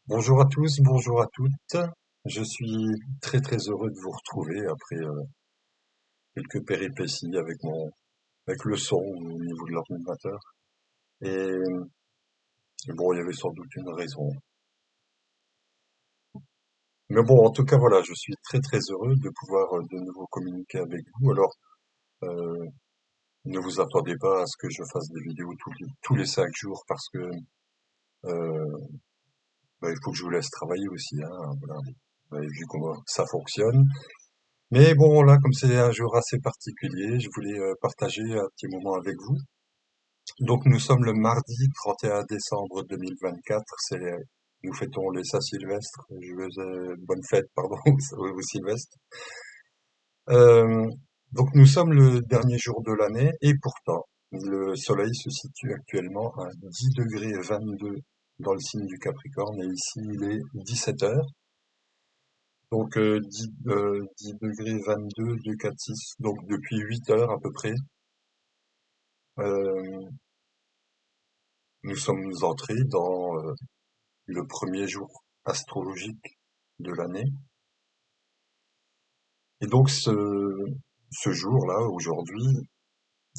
Bonjour à tous, bonjour à toutes. Je suis très très heureux de vous retrouver après quelques péripéties avec le son au niveau de l'ordinateur. Et, et bon, il y avait sans doute une raison. Mais bon, en tout cas, voilà, je suis très très heureux de pouvoir de nouveau communiquer avec vous. Alors, euh, ne vous attendez pas à ce que je fasse des vidéos tous les 5 jours parce que euh, il faut que je vous laisse travailler aussi, hein, voilà. Vous avez vu comment ça fonctionne. Mais bon, là, comme c'est un jour assez particulier, je voulais partager un petit moment avec vous. Donc, nous sommes le mardi 31 décembre 2024. Nous fêtons les Saint-Sylvestre. Bonne fête, pardon, au Sylvestre. Euh, donc, nous sommes le dernier jour de l'année et pourtant, le soleil se situe actuellement à 10 degrés 22 dans le signe du Capricorne et ici, il est 17 heures. Donc 10 degrés 22, 2, 4, 6. Donc depuis 8 heures à peu près, euh, nous sommes entrés dans le premier jour astrologique de l'année. Et donc ce jour-là, aujourd'hui,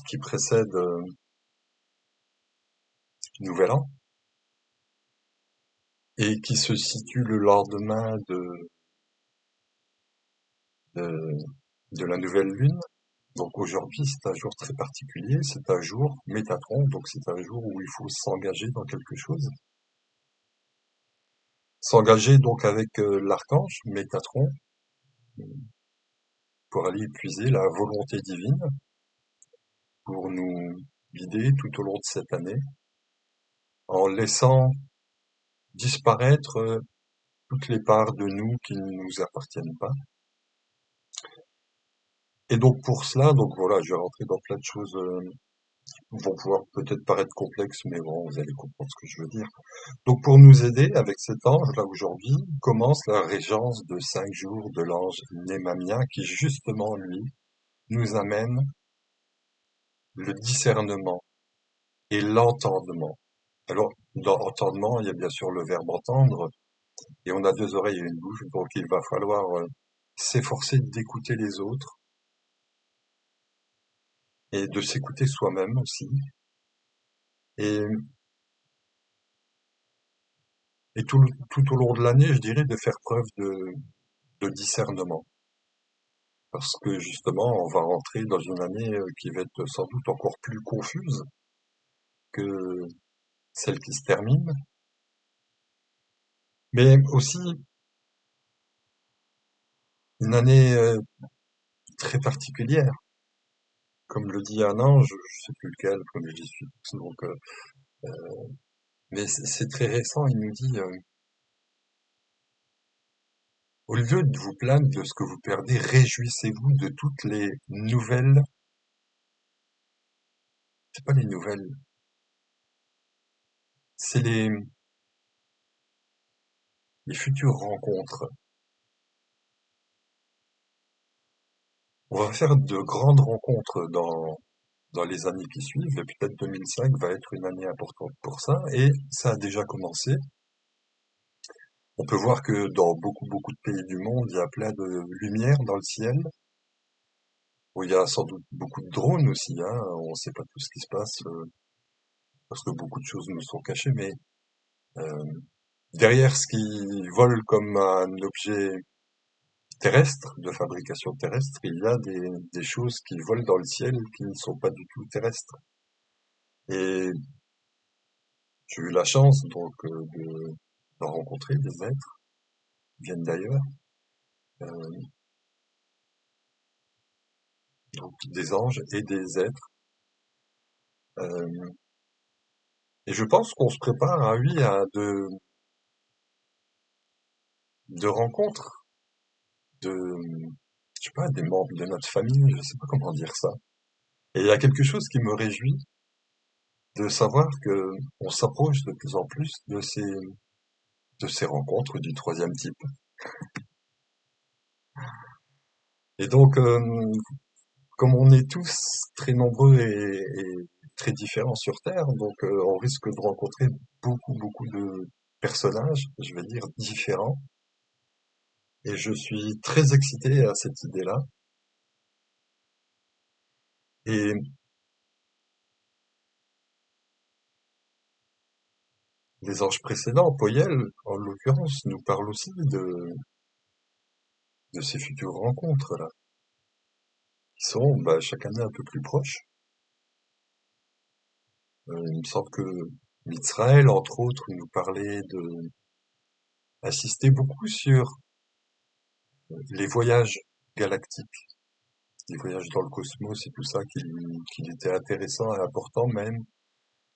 qui précède Nouvel An, et qui se situe le lendemain de, de la nouvelle lune. Donc aujourd'hui, c'est un jour très particulier, c'est un jour Métatron, donc c'est un jour où il faut s'engager dans quelque chose. S'engager donc avec l'archange Métatron pour aller puiser la volonté divine pour nous guider tout au long de cette année en laissant disparaître toutes les parts de nous qui ne nous appartiennent pas. Et donc pour cela, donc voilà, je vais rentrer dans plein de choses qui vont pouvoir peut-être paraître complexes, mais bon, vous allez comprendre ce que je veux dire. Donc pour nous aider avec cet ange là aujourd'hui, commence la régence de 5 jours de l'ange Némamien qui justement lui nous amène le discernement et l'entendement. Alors, dans entendement, il y a bien sûr le verbe entendre, et on a deux oreilles et une bouche, donc il va falloir s'efforcer d'écouter les autres et de s'écouter soi-même aussi, et, et tout au long de l'année, je dirais, de faire preuve de discernement, parce que justement, on va rentrer dans une année qui va être sans doute encore plus confuse que celle qui se termine, mais aussi une année très particulière. Comme le dit un ange, je sais plus lequel, comme j'y suis. Donc, mais c'est très récent. Il nous dit, au lieu de vous plaindre de ce que vous perdez, réjouissez-vous de toutes les nouvelles. C'est pas les nouvelles, c'est les futures rencontres. On va faire de grandes rencontres dans les années qui suivent, et peut-être 2005 va être une année importante pour ça, et ça a déjà commencé. On peut voir que dans beaucoup de pays du monde, il y a plein de lumière dans le ciel. Bon, il y a sans doute beaucoup de drones aussi, hein. On ne sait pas tout ce qui se passe parce que beaucoup de choses nous sont cachées, mais euh, derrière ce qui vole comme un objet terrestre, de fabrication terrestre, il y a des choses qui volent dans le ciel qui ne sont pas du tout terrestres. Et j'ai eu la chance donc d'en rencontrer des êtres qui viennent d'ailleurs, euh, donc des anges et des êtres. Euh, et je pense qu'on se prépare à oui à de rencontres de, je sais pas, des membres de notre famille, je sais pas comment dire ça. Et il y a quelque chose qui me réjouit de savoir que on s'approche de plus en plus de ces rencontres du troisième type. Et donc, comme on est tous très nombreux et très différents sur Terre, donc on risque de rencontrer beaucoup de personnages, je vais dire, différents, et je suis très excité à cette idée-là. Et les anges précédents, Poyel, en l'occurrence, nous parlent aussi de ces futures rencontres-là, qui seront chaque année un peu plus proches. Il me semble que Mitzraël, entre autres, nous parlait de insister beaucoup sur les voyages galactiques, les voyages dans le cosmos et tout ça, qu'il était intéressant et important même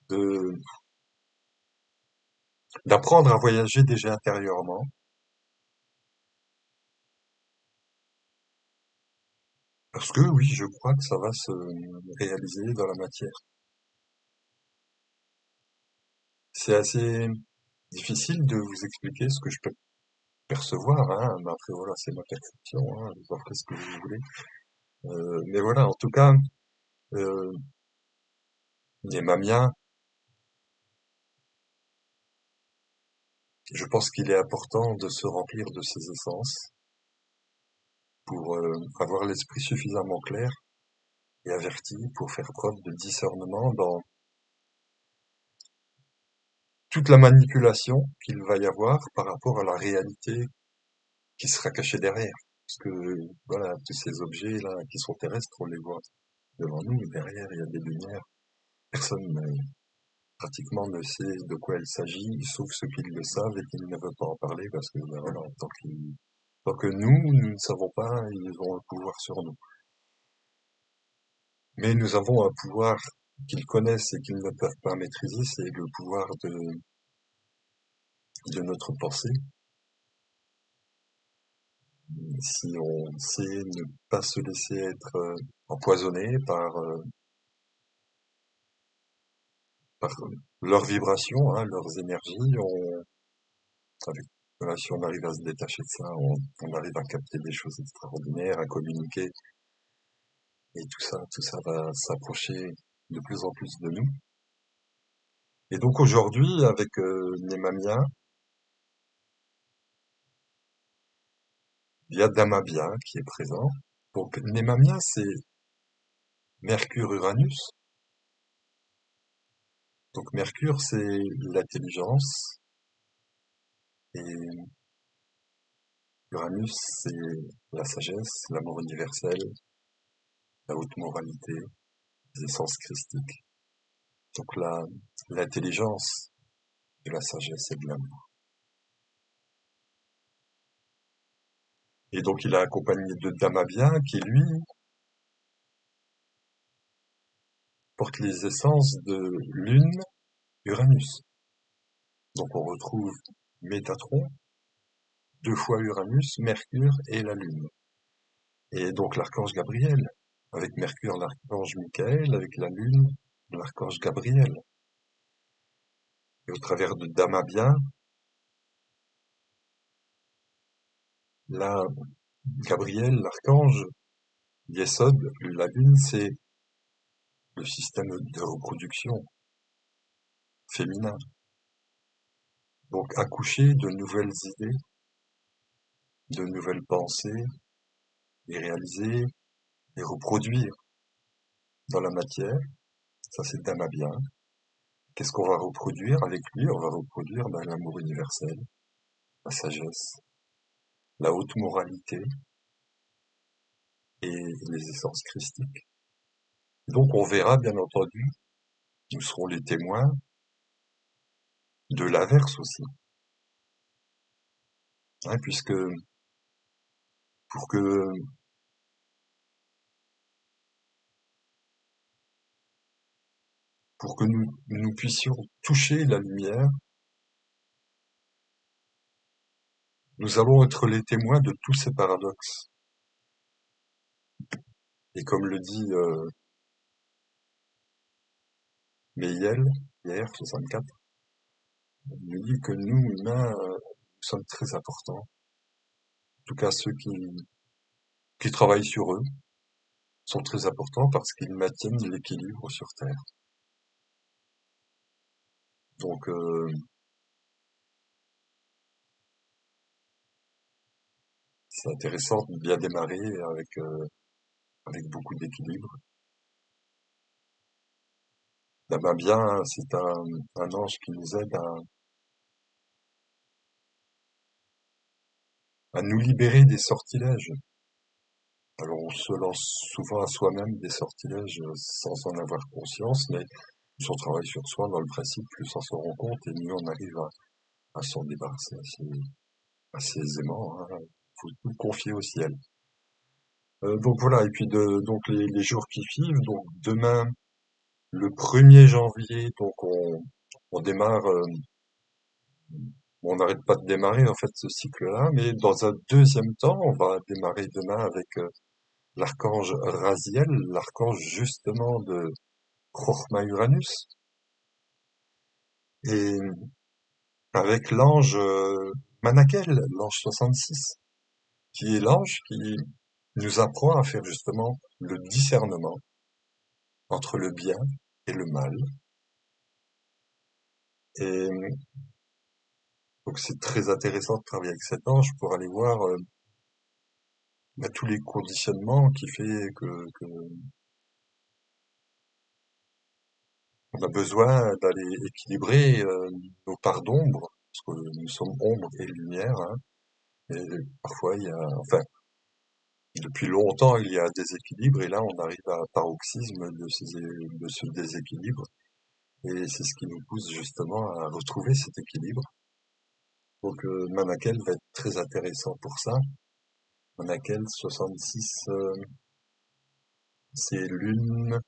de d'apprendre à voyager déjà intérieurement, parce que oui, je crois que ça va se réaliser dans la matière. C'est assez difficile de vous expliquer ce que je peux percevoir, hein, mais après voilà, c'est ma perception, hein, vous en ferez ce que vous voulez. Mais voilà, en tout cas, euh, les mamiens, je pense qu'il est important de se remplir de ces essences pour avoir l'esprit suffisamment clair et averti pour faire preuve de discernement dans toute la manipulation qu'il va y avoir par rapport à la réalité qui sera cachée derrière. Parce que voilà, tous ces objets-là qui sont terrestres, on les voit devant nous, derrière il y a des lumières. Personne pratiquement ne sait de quoi il s'agit, sauf ceux qui le savent et qui ne veulent pas en parler parce que voilà, tant que nous ne savons pas, ils ont un pouvoir sur nous. Mais nous avons un pouvoir qu'ils connaissent et qu'ils ne peuvent pas maîtriser, c'est le pouvoir de notre pensée. Si on sait ne pas se laisser être empoisonné par leurs vibrations, hein, leurs énergies, voilà, si on arrive à se détacher de ça, on arrive à capter des choses extraordinaires, à communiquer, et tout ça va s'approcher de plus en plus de nous. Et donc aujourd'hui, avec Nemamia, il y a Damabia qui est présent. Donc Nemamia, c'est Mercure-Uranus. Donc Mercure, c'est l'intelligence, et Uranus, c'est la sagesse, l'amour universel, la haute moralité, les essences christiques. Donc l'intelligence de la sagesse et de l'amour. Et donc il est accompagné de Damabia qui, lui, porte les essences de Lune, Uranus. Donc on retrouve Métatron, deux fois Uranus, Mercure et la Lune. Et donc l'archange Gabriel, avec Mercure l'archange Michael, avec la Lune l'archange Gabriel. Et au travers de Damabia, là, Gabriel, l'archange, Yesod, la Lune, c'est le système de reproduction féminin. Donc accoucher de nouvelles idées, de nouvelles pensées, les réaliser, les reproduire dans la matière, ça c'est Damabia. Qu'est-ce qu'on va reproduire avec lui? On va reproduire l'amour universel, la sagesse, la haute moralité et les essences christiques. Donc on verra, bien entendu, nous serons les témoins de l'inverse aussi, hein, puisque pour que nous puissions toucher la lumière, nous allons être les témoins de tous ces paradoxes. Et comme le dit Meyel, hier, 64, il nous dit que nous, humains, nous sommes très importants. En tout cas, ceux qui travaillent sur eux sont très importants parce qu'ils maintiennent l'équilibre sur Terre. Donc, c'est intéressant de bien démarrer avec beaucoup d'équilibre. La main bien, c'est un ange qui nous aide à nous libérer des sortilèges. Alors on se lance souvent à soi-même des sortilèges sans en avoir conscience, mais plus on travaille sur soi dans le principe, plus on s'en rend compte et mieux on arrive à s'en débarrasser assez aisément, hein. Faut tout confier au ciel. Donc voilà, et puis donc les jours qui suivent, donc demain, le 1er janvier, donc on démarre, on n'arrête pas de démarrer en fait ce cycle-là, mais dans un deuxième temps, on va démarrer demain avec l'archange Raziel, l'archange justement de Chorma Uranus, et avec l'ange Manakel, l'ange 66, qui est l'ange qui nous apprend à faire justement le discernement entre le bien et le mal. Et donc c'est très intéressant de travailler avec cet ange pour aller voir tous les conditionnements qui fait que on a besoin d'aller équilibrer nos parts d'ombre, parce que nous sommes ombre et lumière, hein, et parfois il y a, enfin, depuis longtemps il y a des équilibres, et là on arrive à un paroxysme de ce déséquilibre, et c'est ce qui nous pousse justement à retrouver cet équilibre. Donc Manakel va être très intéressant pour ça. Manakel 66, c'est lune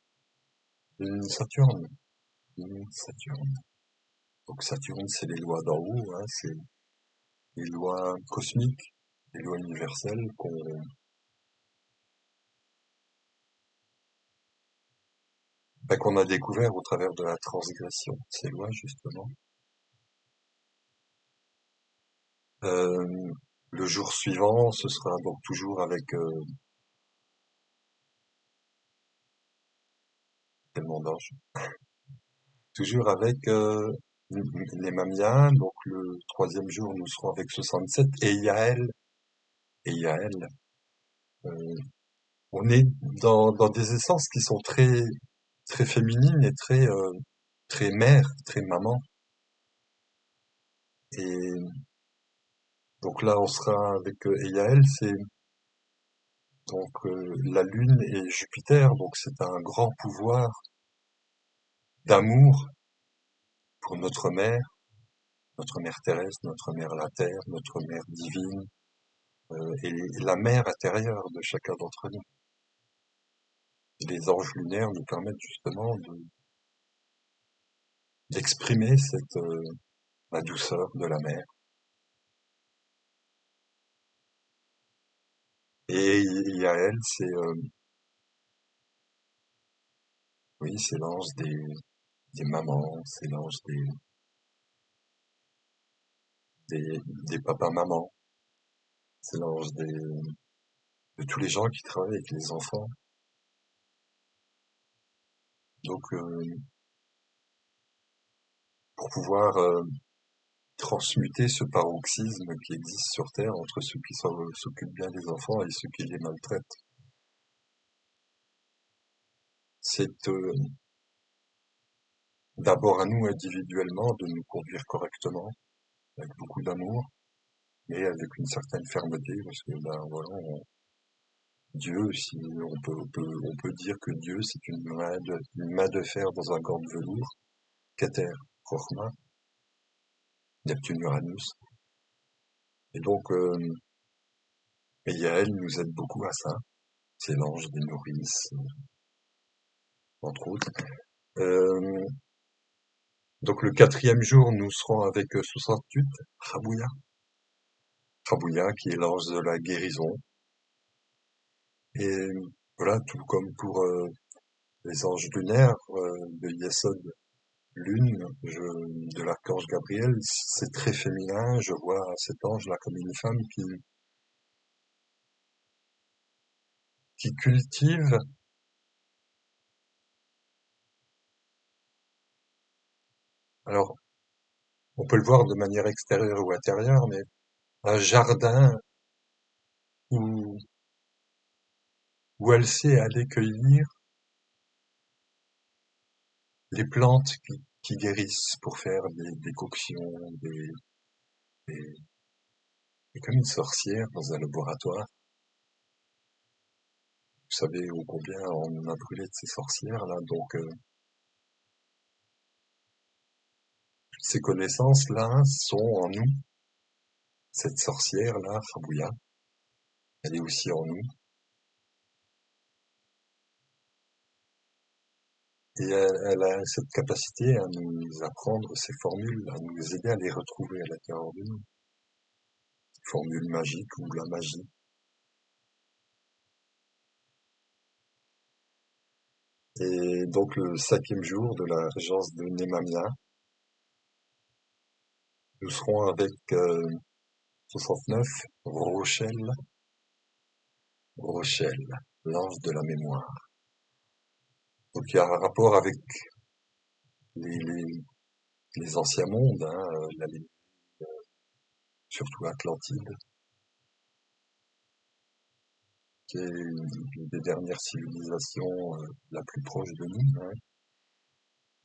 Saturne, lune Saturne. Donc Saturne, c'est les lois d'en haut, hein, c'est les lois cosmiques, les lois universelles qu'on a découvert au travers de la transgression. Ces lois, justement. Euh, le jour suivant, ce sera donc toujours avec tellement d'anges, toujours avec les Mamiens. Donc le troisième jour, nous serons avec 67 et Yaël. Et Yaël, euh, on est dans des essences qui sont très très féminines et très mère, très maman. Et donc là, on sera avec Yaël, c'est donc la Lune et Jupiter, donc c'est un grand pouvoir d'amour pour notre mère terrestre, notre mère la Terre, notre mère divine, et la mère intérieure de chacun d'entre nous. Et les anges lunaires nous permettent justement d'exprimer la douceur de la mer. Et Yaël, oui, c'est l'ange des mamans, c'est l'ange des papas-mamans, c'est l'ange de tous les gens qui travaillent avec les enfants. Donc, pour pouvoir transmuter ce paroxysme qui existe sur Terre entre ceux qui s'occupent bien des enfants et ceux qui les maltraitent, c'est d'abord à nous individuellement de nous conduire correctement, avec beaucoup d'amour, mais avec une certaine fermeté, parce que ben voilà, Dieu, si on peut dire que Dieu c'est une main de fer dans un gant de velours, Keter, Chochma, Neptune, Uranus. Et donc, et Yael nous aide beaucoup à ça. C'est l'ange des nourrices, entre autres. Euh, donc le quatrième jour, nous serons avec 68, Rabouya. Rabouya, qui est l'ange de la guérison. Et voilà, tout comme pour les anges lunaires de Yesod, Lune, de l'archange Gabriel, c'est très féminin. Je vois cet ange-là comme une femme qui cultive. Alors, on peut le voir de manière extérieure ou intérieure, mais un jardin où, où elle sait aller cueillir les plantes qui guérissent pour faire des décoctions, des- et comme une sorcière dans un laboratoire. Vous savez ô combien on a brûlé de ces sorcières là, donc ces connaissances là sont en nous. Cette sorcière là, Fabouya, elle est aussi en nous. Et elle a cette capacité à nous apprendre ces formules, à nous aider à les retrouver à l'intérieur de nous. Formules magiques ou la magie. Et donc le 5e jour de la régence de Némamia, nous serons avec 69, Rochelle, Rochelle, l'ange de la mémoire. Donc il y a un rapport avec les, les, les anciens mondes, hein, surtout Atlantide, qui est une des dernières civilisations la plus proche de nous, hein.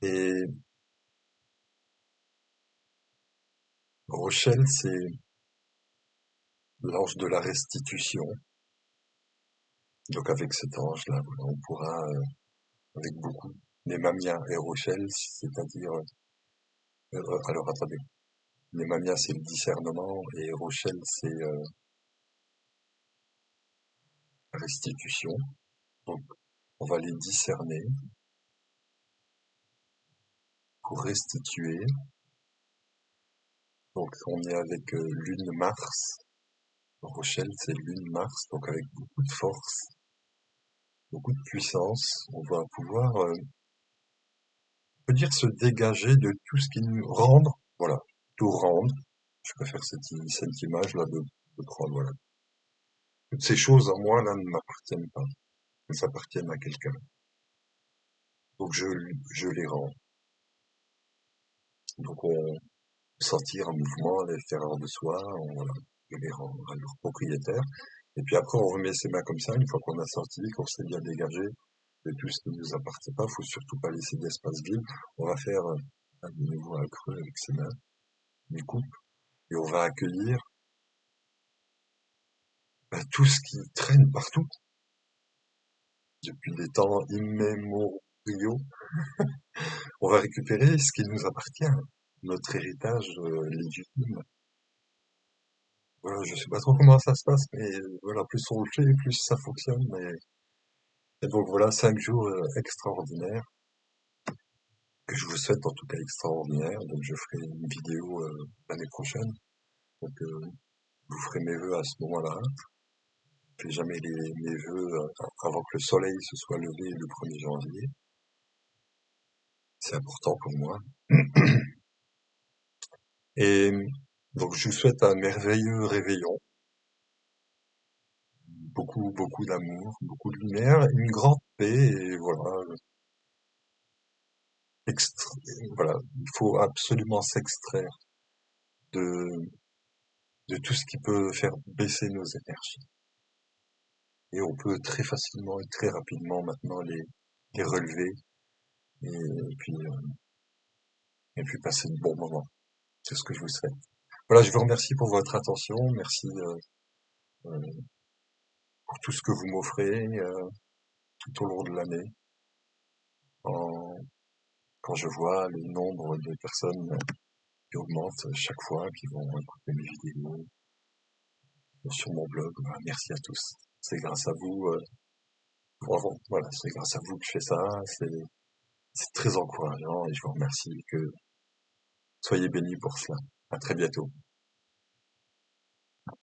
Et Rochelle, c'est l'ange de la restitution. Donc avec cet ange-là, voilà, on pourra, avec beaucoup, Némamia et Rochelle, c'est-à-dire, alors attendez, Némamia c'est le discernement et Rochelle c'est la restitution. Donc on va les discerner pour restituer. Donc on est avec Lune Mars. Rochelle c'est Lune Mars, donc avec beaucoup de force, beaucoup de puissance. On va pouvoir, on peut dire, se dégager de tout ce qui nous rendre, voilà, tout rendre. Je préfère cette image-là de prendre, voilà. Toutes ces choses à moi, là, ne m'appartiennent pas. Elles appartiennent à quelqu'un. Donc je les rends. Donc on sentir un mouvement, les faire hors de soi, voilà, je les rends à leur propriétaire. Et puis après, on remet ses mains comme ça, une fois qu'on a sorti, qu'on s'est bien dégagé de tout ce qui ne nous appartient pas. Faut surtout pas laisser d'espace vide. On va faire de nouveau un creux avec ses mains, une coupe, et on va accueillir tout ce qui traîne partout depuis des temps immémoriaux. On va récupérer ce qui nous appartient, notre héritage légitime. Voilà, je sais pas trop comment ça se passe, mais voilà, plus on le fait, plus ça fonctionne. Et donc voilà, 5 jours extraordinaires, que je vous souhaite en tout cas extraordinaires. Donc je ferai une vidéo l'année prochaine. Donc je vous ferai mes vœux à ce moment-là. Je fais jamais mes vœux avant que le soleil se soit levé le 1er janvier. C'est important pour moi. Et donc je vous souhaite un merveilleux réveillon, beaucoup, beaucoup d'amour, beaucoup de lumière, une grande paix, et voilà, extra- voilà, il faut absolument s'extraire de, de tout ce qui peut faire baisser nos énergies. Et on peut très facilement et très rapidement maintenant les relever puis, et puis passer de bons moments. C'est ce que je vous souhaite. Voilà, je vous remercie pour votre attention, merci euh, pour tout ce que vous m'offrez tout au long de l'année. Quand je vois le nombre de personnes qui augmente chaque fois, qui vont écouter mes vidéos sur mon blog. Voilà, merci à tous. C'est grâce à vous, bravo, voilà, c'est grâce à vous que je fais ça. C'est très encourageant et je vous remercie. Que soyez bénis pour cela. À très bientôt.